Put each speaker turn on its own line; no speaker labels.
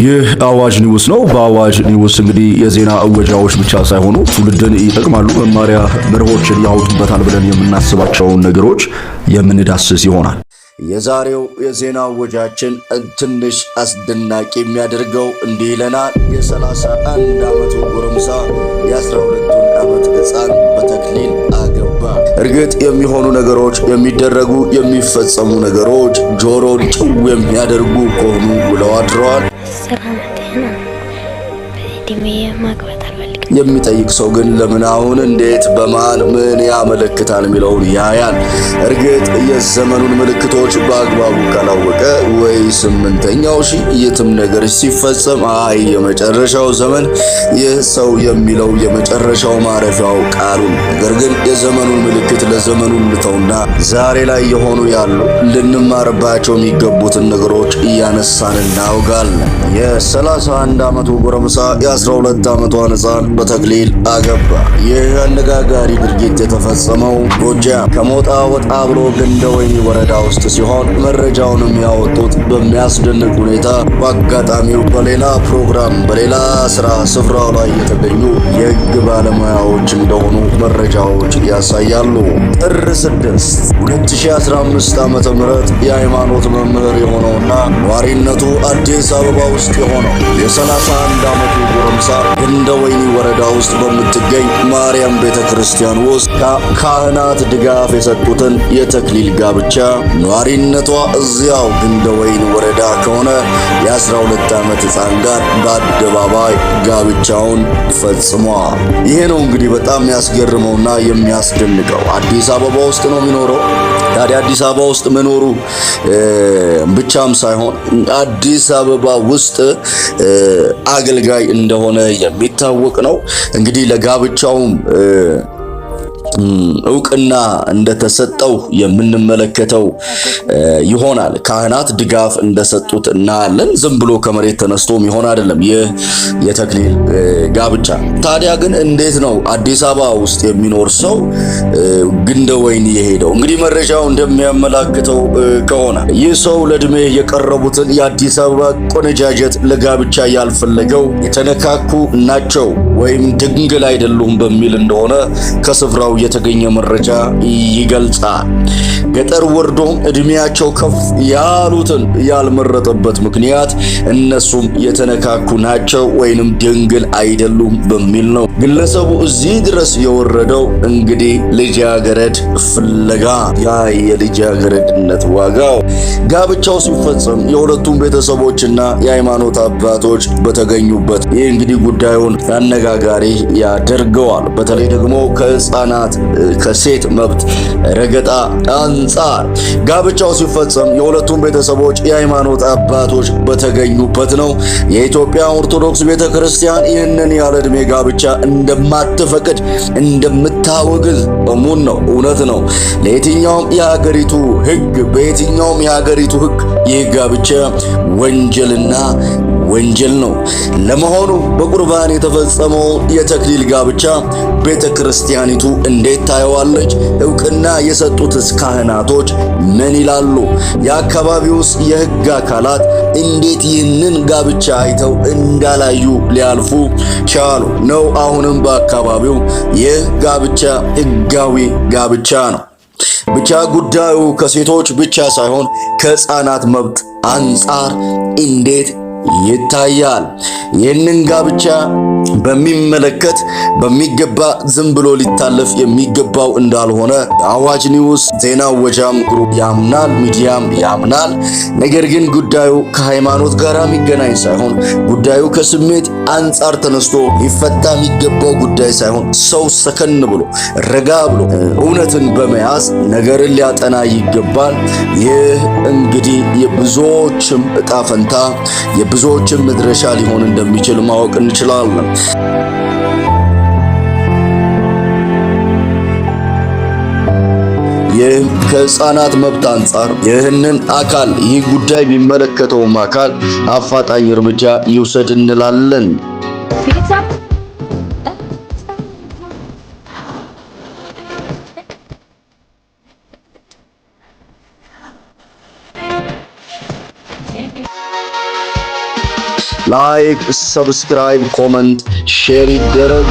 ይህ አዋጅ ኒውስ ነው። በአዋጅ ኒውስ እንግዲህ የዜና እወጃዎች ብቻ ሳይሆኑ ትውልድን ይጠቅማሉ፣ መማሪያ መርሆችን ያወጡበታል ብለን የምናስባቸውን ነገሮች የምንዳስስ ይሆናል። የዛሬው የዜና እወጃችን ትንሽ አስደናቂ የሚያደርገው እንዲህ ይለናል። የ31 ዓመቱ ጎረምሳ የ12ቱን ዓመት ሕፃን በተክሊል አገባ። እርግጥ የሚሆኑ ነገሮች፣ የሚደረጉ የሚፈጸሙ ነገሮች ጆሮን ጭው የሚያደርጉ ከሆኑ ውለው አድረዋል። የሚጠይቅ ሰው ግን ለምን፣ አሁን፣ እንዴት፣ በማን፣ ምን ያመለክታል የሚለውን ያያል። እርግጥ የዘመኑን ምልክቶች በአግባቡ ካላወቀ ወይ ስምንተኛው ሺህ የትም ነገር ሲፈጸም አይ የመጨረሻው ዘመን ይህ ሰው የሚለው የመጨረሻው ማረፊያው ቃሉን። ነገር ግን የዘመኑን ምልክት ለዘመኑ እንተውና ዛሬ ላይ የሆኑ ያሉ ልንማርባቸው የሚገቡትን ነገሮች እያነሳን እናውጋለን። የ31 ዓመቱ ጎረምሳ የ12 ዓመቷን ሕፃን በተክሊል አገባ። ይህ አነጋጋሪ ድርጊት የተፈጸመው ጎጃም ከሞጣ ወጣ ብሎ ገንደወይኒ ወረዳ ውስጥ ሲሆን መረጃውንም ያወጡት በሚያስደንቅ ሁኔታ በአጋጣሚው በሌላ ፕሮግራም በሌላ ስራ ስፍራው ላይ የተገኙ የሕግ ባለሙያዎች እንደሆኑ መረጃዎች ያሳያሉ። ጥር 6 2015 ዓመተ ምህረት የሃይማኖት መምህር የሆነውና ነዋሪነቱ አዲስ አበባ ውስጥ የሆነው የ31 ዓመቱ ጎረምሳ ገንደወይኒ ወረዳ ውስጥ በምትገኝ ማርያም ቤተክርስቲያን ውስጥ ካህናት ድጋፍ የሰጡትን የተክሊል ጋብቻ ነዋሪነቷ እዚያው ገንደወይኒ ወረዳ ከሆነ የ12 ዓመት ሕፃን ጋር በአደባባይ ጋብቻውን ፈጽሟል። ይሄ ነው እንግዲህ በጣም የሚያስገርመውና የሚያስደንቀው። አዲስ አበባ ውስጥ ነው የሚኖረው። ታዲያ አዲስ አበባ ውስጥ መኖሩ ብቻም ሳይሆን አዲስ አበባ ውስጥ አገልጋይ እንደሆነ የሚታወቅ ነው። እንግዲህ ለጋብቻውም እውቅና እንደተሰጠው የምንመለከተው ይሆናል። ካህናት ድጋፍ እንደሰጡት እናያለን። ዝም ብሎ ከመሬት ተነስቶም ይሆን አይደለም ይህ የተክሊል ጋብቻ። ታዲያ ግን እንዴት ነው አዲስ አበባ ውስጥ የሚኖር ሰው ገንደወይኒ የሄደው? እንግዲህ መረጃው እንደሚያመላክተው ከሆነ ይህ ሰው ለዕድሜ የቀረቡትን የአዲስ አበባ ቆነጃጀት ለጋብቻ ያልፈለገው የተነካኩ ናቸው ወይም ድንግል አይደሉም በሚል እንደሆነ ከስፍራው የተገኘ መረጃ ይገልጻል። ገጠር ወርዶም እድሜያቸው ከፍ ያሉትን ያልመረጠበት ምክንያት እነሱም የተነካኩ ናቸው ወይንም ድንግል አይደሉም በሚል ነው። ግለሰቡ እዚህ ድረስ የወረደው እንግዲህ ልጃገረድ ፍለጋ፣ ያ የልጃገረድነት ዋጋው። ጋብቻው ሲፈጸም የሁለቱም ቤተሰቦችና የሃይማኖት አባቶች በተገኙበት ይህ እንግዲህ ጉዳዩን አነጋጋሪ ያደርገዋል። በተለይ ደግሞ ከሕፃናት ከሴት መብት ረገጣ አንጻር ጋብቻው ሲፈጸም የሁለቱም ቤተሰቦች የሃይማኖት አባቶች በተገኙበት ነው። የኢትዮጵያ ኦርቶዶክስ ቤተክርስቲያን ይህንን ያለ ዕድሜ ጋብቻ እንደማትፈቅድ እንደምታወግዝ እሙን ነው፣ እውነት ነው። ለየትኛውም የሀገሪቱ ሕግ በየትኛውም የሀገሪቱ ሕግ ይህ ጋብቻ ወንጀልና ወንጀል ነው። ለመሆኑ በቁርባን የተፈጸመው የተክሊል ጋብቻ ቤተክርስቲያኒቱ እንዴት ታየዋለች? እውቅና የሰጡትስ ካህናቶች ምን ይላሉ? የአካባቢውስ የሕግ አካላት እንዴት ይህንን ጋብቻ አይተው እንዳላዩ ሊያልፉ ቻሉ? ነው አሁንም በአካባቢው ይህ ጋብቻ ሕጋዊ ጋብቻ ነው። ብቻ ጉዳዩ ከሴቶች ብቻ ሳይሆን ከሕፃናት መብት አንጻር እንዴት ይታያል? ይህንን ጋብቻ በሚመለከት በሚገባ ዝም ብሎ ሊታለፍ የሚገባው እንዳልሆነ አዋጅ ኒውስ ዜና ወጃም ግሩፕ ያምናል፣ ሚዲያም ያምናል። ነገር ግን ጉዳዩ ከሃይማኖት ጋር የሚገናኝ ሳይሆን ጉዳዩ ከስሜት አንጻር ተነስቶ ሊፈታ የሚገባው ጉዳይ ሳይሆን ሰው ሰከን ብሎ ረጋ ብሎ እውነትን በመያዝ ነገርን ሊያጠና ይገባል። ይህ እንግዲህ የብዙዎችም ዕጣ ፈንታ የብዙዎችም መድረሻ ሊሆን እንደሚችል ማወቅ እንችላለን። ይህ ከሕፃናት መብት አንጻር ይህንን አካል ይህ ጉዳይ የሚመለከተውም አካል አፋጣኝ እርምጃ ይውሰድ እንላለን። ላይክ፣ ሰብስክራይብ፣ ኮመንት፣ ሼር ይደረግ።